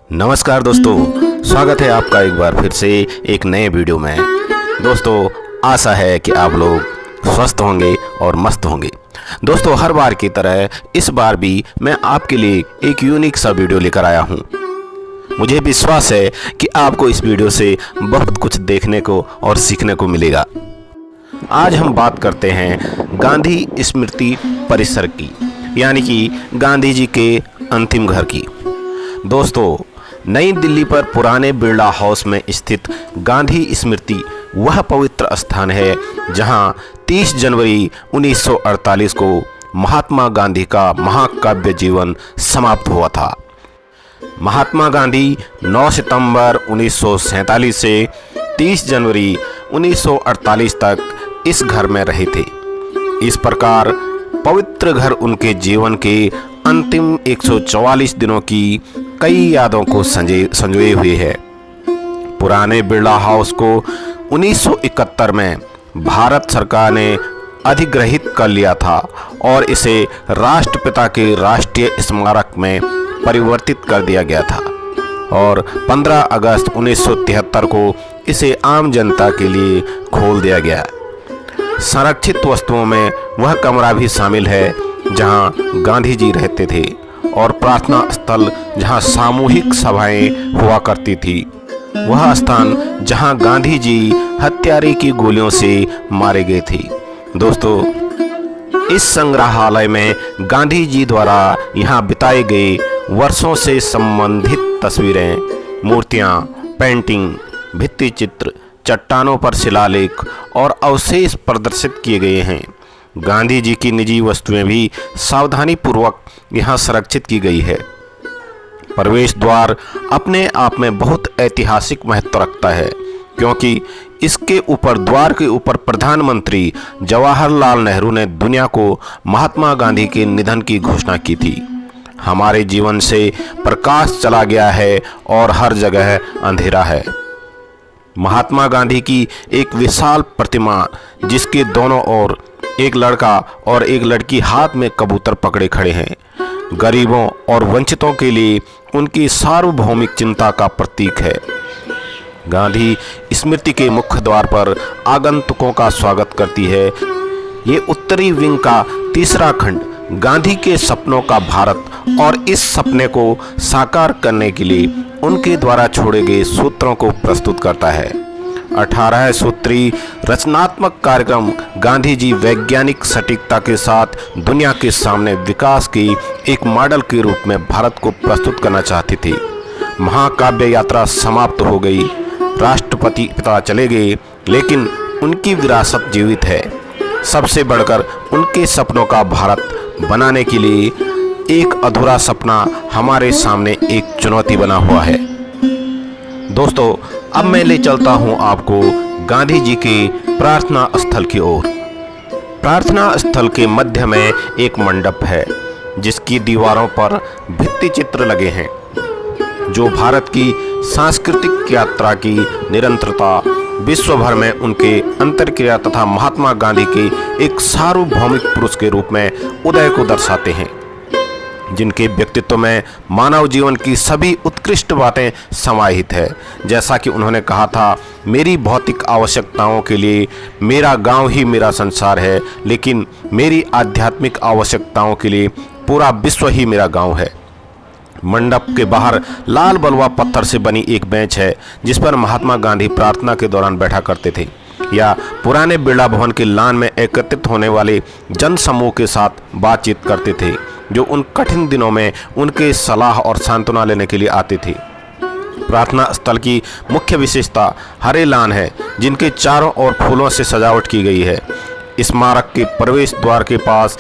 नमस्कार दोस्तों, स्वागत है आपका एक बार फिर से एक नए वीडियो में। दोस्तों, आशा है कि आप लोग स्वस्थ होंगे और मस्त होंगे। दोस्तों, हर बार की तरह इस बार भी मैं आपके लिए एक यूनिक सा वीडियो लेकर आया हूं। मुझे विश्वास है कि आपको इस वीडियो से बहुत कुछ देखने को और सीखने को मिलेगा। आज हम बात करते हैं गांधी स्मृति परिसर की, यानी कि गांधी जी के अंतिम घर की। दोस्तों, नई दिल्ली पर पुराने बिरला हाउस में स्थित गांधी स्मृति वह पवित्र स्थान है जहां 30 जनवरी 1948 को महात्मा गांधी का महाकाव्य जीवन समाप्त हुआ था। महात्मा गांधी 9 सितंबर 1947 से 30 जनवरी 1948 तक इस घर में रहे थे। इस प्रकार पवित्र घर उनके जीवन के अंतिम 144 दिनों की कई यादों को संजोए हुए है। पुराने बिरला हाउस को 1971 में भारत सरकार ने अधिग्रहित कर लिया था और इसे राष्ट्रपिता के राष्ट्रीय स्मारक में परिवर्तित कर दिया गया था और 15 अगस्त 1973 को इसे आम जनता के लिए खोल दिया गया। संरक्षित वस्तुओं में वह कमरा भी शामिल है जहां गांधी जी रहते थे और प्रार्थना स्थल जहां सामूहिक सभाएं हुआ करती थी। वह स्थान जहां गांधी जी हत्यारे की गोलियों से मारे गए थे। दोस्तों, इस संग्रहालय में गांधी जी द्वारा यहां बिताए गए वर्षों से संबंधित तस्वीरें, मूर्तियां, पेंटिंग, भित्ति चित्र, चट्टानों पर शिलालेख और अवशेष प्रदर्शित किए गए हैं। गांधी जी की निजी वस्तुएं भी सावधानी पूर्वक यहाँ संरक्षित की गई है। प्रवेश द्वार अपने आप में बहुत ऐतिहासिक महत्व रखता है, क्योंकि इसके ऊपर द्वार के ऊपर प्रधानमंत्री जवाहरलाल नेहरू ने दुनिया को महात्मा गांधी के निधन की घोषणा की थी। हमारे जीवन से प्रकाश चला गया है और हर जगह अंधेरा है। महात्मा गांधी की एक विशाल प्रतिमा, जिसके दोनों ओर एक लड़का और एक लड़की हाथ में कबूतर पकड़े खड़े हैं, गरीबों और वंचितों के लिए उनकी सार्वभौमिक चिंता का प्रतीक है। गांधी स्मृति के मुख्य द्वार पर आगंतुकों का स्वागत करती है। ये उत्तरी विंग का तीसरा खंड गांधी के सपनों का भारत और इस सपने को साकार करने के लिए उनके द्वारा छोड़े गए सूत्रों को प्रस्तुत करता है। 18 सूत्री रचनात्मक कार्यक्रम गांधी जी वैज्ञानिक सटीकता के साथ दुनिया के सामने विकास की एक मॉडल के रूप में भारत को प्रस्तुत करना चाहती थी। महाकाव्य यात्रा समाप्त हो गई, राष्ट्रपति पिता चले गए, लेकिन उनकी विरासत जीवित है। सबसे बढ़कर उनके सपनों का भारत बनाने के लिए एक अधूरा सपना हमारे सामने एक चुनौती बना हुआ है। दोस्तों, अब मैं ले चलता हूं आपको गांधी जी के प्रार्थना स्थल की ओर। प्रार्थना स्थल के मध्य में एक मंडप है, जिसकी दीवारों पर भित्ति चित्र लगे हैं, जो भारत की सांस्कृतिक यात्रा की निरंतरता, विश्व भर में उनके अंतर्क्रिया तथा महात्मा गांधी के एक सार्वभौमिक पुरुष के रूप में उदय को दर्शाते हैं, जिनके व्यक्तित्व में मानव जीवन की सभी उत्कृष्ट बातें समाहित है। जैसा कि उन्होंने कहा था, मेरी भौतिक आवश्यकताओं के लिए मेरा गांव ही मेरा संसार है, लेकिन मेरी आध्यात्मिक आवश्यकताओं के लिए पूरा विश्व ही मेरा गांव है। मंडप के बाहर लाल बलुआ पत्थर से बनी एक बेंच है, जिस पर महात्मा गांधी प्रार्थना के दौरान बैठा करते थे या पुराने बिरला भवन के लान में एकत्रित होने वाले जन समूह के साथ बातचीत करते थे, जो उन कठिन दिनों में उनके सलाह और सांत्वना लेने के लिए आते थे। प्रार्थना स्थल की मुख्य विशेषता हरे लान है, जिनके चारों ओर फूलों से सजावट की गई है। स्मारक के प्रवेश द्वार के पास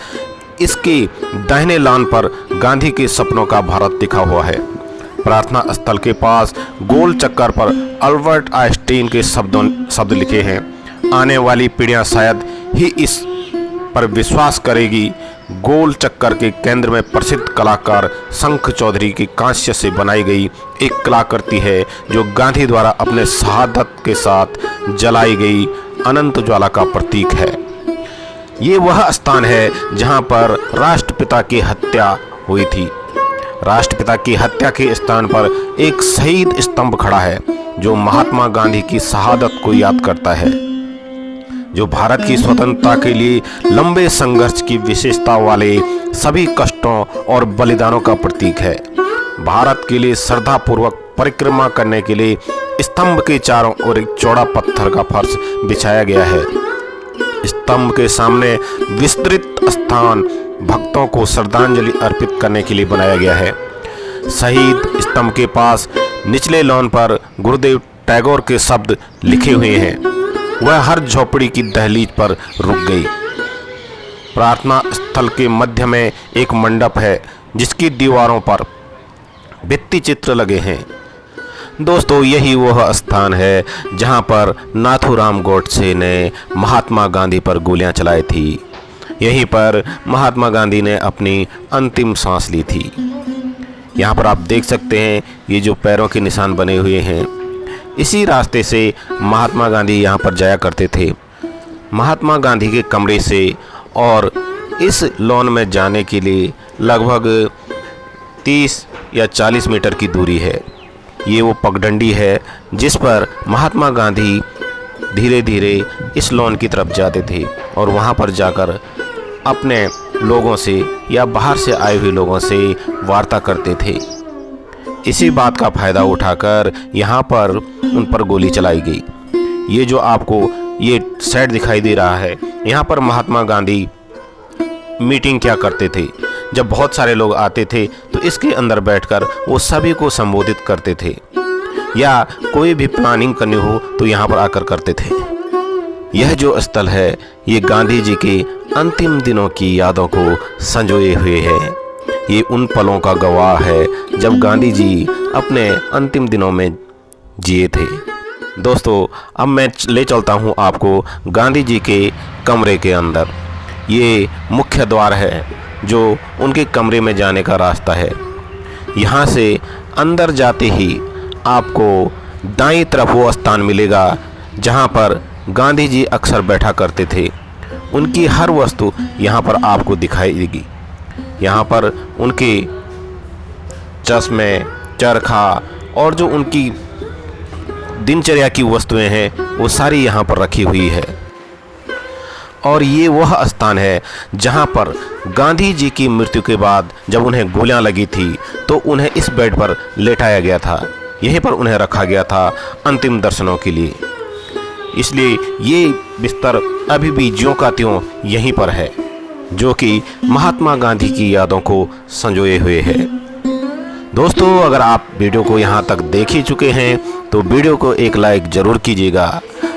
इसके दाहिने लान पर गांधी के सपनों का भारत लिखा हुआ है। प्रार्थना स्थल के पास गोल चक्कर पर अल्बर्ट आइंस्टीन के शब्द लिखे हैं। आने वाली पीढ़ियां शायद ही इस पर विश्वास करेगी। गोल चक्कर के केंद्र में प्रसिद्ध कलाकार शंख चौधरी की कांस्य से बनाई गई एक कलाकृति है, जो गांधी द्वारा अपने शहादत के साथ जलाई गई अनंत ज्वाला का प्रतीक है। ये वह स्थान है जहां पर राष्ट्रपिता की हत्या हुई थी। राष्ट्रपिता की हत्या के स्थान पर एक शहीद स्तंभ खड़ा है जो महात्मा गांधी की शहादत को याद करता है, जो भारत की स्वतंत्रता के लिए लंबे संघर्ष की विशेषता वाले सभी कष्टों और बलिदानों का प्रतीक है। भारत के लिए श्रद्धापूर्वक परिक्रमा करने के लिए स्तंभ के चारों ओर एक चौड़ा पत्थर का फर्श बिछाया गया है। स्तंभ के सामने विस्तृत स्थान भक्तों को श्रद्धांजलि अर्पित करने के लिए बनाया गया है। शहीद स्तंभ के पास निचले लॉन पर गुरुदेव टैगोर के शब्द लिखे हुए हैं। वह हर झोपड़ी की दहलीज पर रुक गई। प्रार्थना स्थल के मध्य में एक मंडप है जिसकी दीवारों पर भित्ति चित्र लगे हैं। दोस्तों, यही वह स्थान है जहां पर नाथूराम गोडसे ने महात्मा गांधी पर गोलियां चलाई थी। यहीं पर महात्मा गांधी ने अपनी अंतिम सांस ली थी। यहाँ पर आप देख सकते हैं ये जो पैरों के निशान बने हुए हैं, इसी रास्ते से महात्मा गांधी यहाँ पर जाया करते थे। महात्मा गांधी के कमरे से और इस लॉन में जाने के लिए लगभग 30 या 40 मीटर की दूरी है। ये वो पगडंडी है जिस पर महात्मा गांधी धीरे धीरे इस लॉन की तरफ जाते थे और वहाँ पर जाकर अपने लोगों से या बाहर से आए हुए लोगों से वार्ता करते थे। इसी बात का फ़ायदा उठाकर यहाँ पर उन पर गोली चलाई गई। ये जो आपको ये सेट दिखाई दे रहा है, यहाँ पर महात्मा गांधी मीटिंग क्या करते थे। जब बहुत सारे लोग आते थे तो इसके अंदर बैठकर वो सभी को संबोधित करते थे, या कोई भी प्लानिंग करनी हो तो यहाँ पर आकर करते थे। यह जो स्थल है ये गांधी जी के अंतिम दिनों की यादों को संजोए हुए है। ये उन पलों का गवाह है जब गांधी जी अपने अंतिम दिनों में जिए थे। दोस्तों, अब मैं ले चलता हूँ आपको गांधी जी के कमरे के अंदर। ये मुख्य द्वार है जो उनके कमरे में जाने का रास्ता है। यहाँ से अंदर जाते ही आपको दाईं तरफ वो स्थान मिलेगा जहाँ पर गांधी जी अक्सर बैठा करते थे। उनकी हर वस्तु यहाँ पर आपको दिखाई देगी। यहाँ पर उनके चश्मे, चरखा और जो उनकी दिनचर्या की वस्तुएं हैं वो सारी यहाँ पर रखी हुई है। और ये वह स्थान है जहाँ पर गांधी जी की मृत्यु के बाद जब उन्हें गोलियां लगी थी तो उन्हें इस बेड पर लेटाया गया था। यहीं पर उन्हें रखा गया था अंतिम दर्शनों के लिए। इसलिए ये बिस्तर अभी भी ज्यों का त्यों यहीं पर है, जो कि महात्मा गांधी की यादों को संजोए हुए है। दोस्तों, अगर आप वीडियो को यहाँ तक देख ही चुके हैं तो वीडियो को एक लाइक ज़रूर कीजिएगा।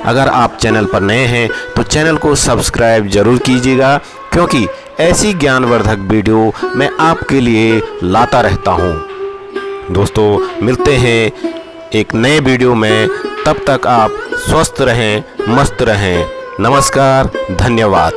अगर आप चैनल पर नए हैं तो चैनल को सब्सक्राइब ज़रूर कीजिएगा, क्योंकि ऐसी ज्ञानवर्धक वीडियो मैं आपके लिए लाता रहता हूँ। दोस्तों, मिलते हैं एक नए वीडियो में। तब तक आप स्वस्थ रहें, मस्त रहें। नमस्कार, धन्यवाद।